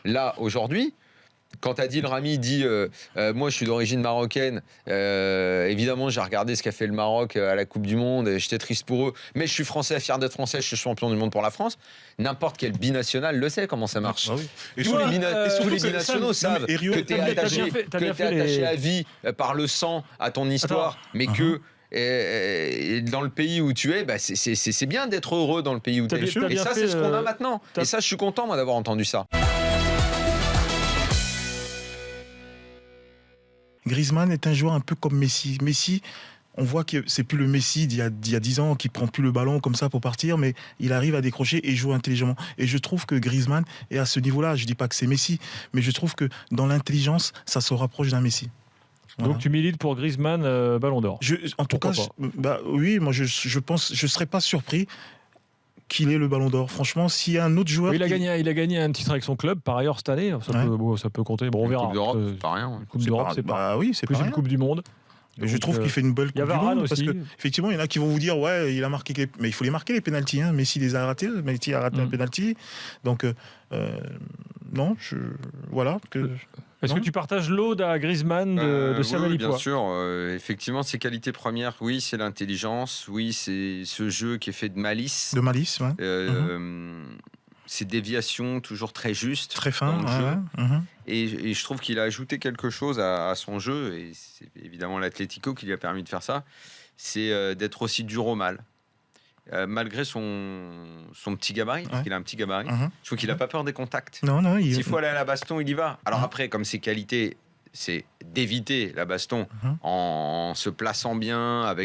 là, aujourd'hui, quand Adil Rami dit moi je suis d'origine marocaine, évidemment j'ai regardé ce qu'a fait le Maroc à la Coupe du Monde et j'étais triste pour eux, mais je suis français, fier d'être français, je suis champion du monde pour la France. N'importe quel binational le sait comment ça marche. Ah oui. Et tous les binationaux savent que tu es attaché à vie par le sang à ton histoire, mais que dans le pays où tu es, c'est bien d'être heureux dans le pays où tu es. Et ça, c'est ce qu'on a maintenant. Et ça, je suis content moi d'avoir entendu ça. Griezmann est un joueur un peu comme Messi. Messi, on voit que c'est plus le Messi d'il y a 10 ans qui prend plus le ballon comme ça pour partir, mais il arrive à décrocher et joue intelligemment. Et je trouve que Griezmann est à ce niveau-là. Je dis pas que c'est Messi, mais je trouve que dans l'intelligence, ça se rapproche d'un Messi. Voilà. Donc tu milites pour Griezmann Ballon d'Or. En tout cas, oui, moi je pense, je serais pas surpris qu'il ait le Ballon d'Or. Franchement, s'il y a un autre joueur... Il a gagné un titre avec son club, par ailleurs, cette année. Ça peut compter. Bon, on verra. Coupe d'Europe, c'est pas rien. Coupe d'Europe, c'est pas... oui, c'est plus pas une Coupe du Monde. Donc, je trouve qu'il fait une belle Coupe du Monde. Aussi. Parce que, effectivement, il y en a qui vont vous dire ouais, il a marqué... Mais il faut les marquer, les pénaltys. Hein. Messi les a ratés. Messi a raté un pénalty. Donc, non, voilà. Est-ce que tu partages l'ode à Griezmann de Samuel Oui, bien sûr. Effectivement, ses qualités premières, oui, c'est l'intelligence. Oui, c'est ce jeu qui est fait de malice. De malice, ouais. Ces déviations toujours très justes. Très fin. Et je trouve qu'il a ajouté quelque chose à son jeu. Et c'est évidemment l'Atlético qui lui a permis de faire ça. C'est d'être aussi dur au mal. Malgré son petit gabarit, parce qu'il a un petit gabarit, je trouve qu'il n'a pas peur des contacts. Non, s'il faut aller à la baston, il y va. Alors après, comme ses qualités, c'est d'éviter la baston en se plaçant bien.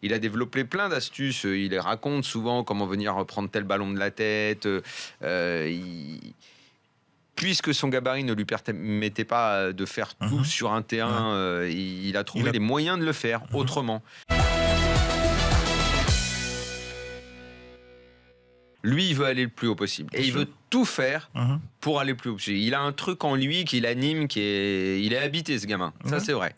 Il a développé plein d'astuces. Il les raconte souvent comment venir prendre tel ballon de la tête. Puisque son gabarit ne lui permettait pas de faire tout sur un terrain, il a trouvé les moyens de le faire autrement. Lui, il veut aller le plus haut possible. Et il veut tout faire pour aller le plus haut possible. Il a un truc en lui qui l'anime, il est habité, ce gamin. Ça, c'est vrai.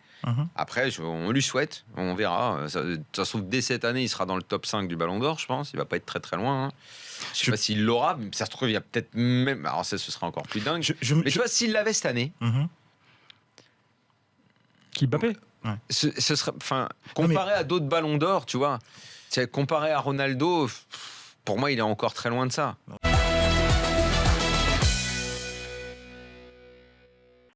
Après, on lui souhaite, on verra. Ça se trouve, dès cette année, il sera dans le top 5 du Ballon d'Or, je pense. Il va pas être très très loin. Je sais pas s'il l'aura, mais ça se trouve, il y a peut-être même... Alors ça, ce sera encore plus dingue. Mais tu vois, s'il l'avait cette année... Qui Mbappé ce serait... Comparé à d'autres Ballons d'Or, tu vois, comparé à Ronaldo... Pour moi, il est encore très loin de ça.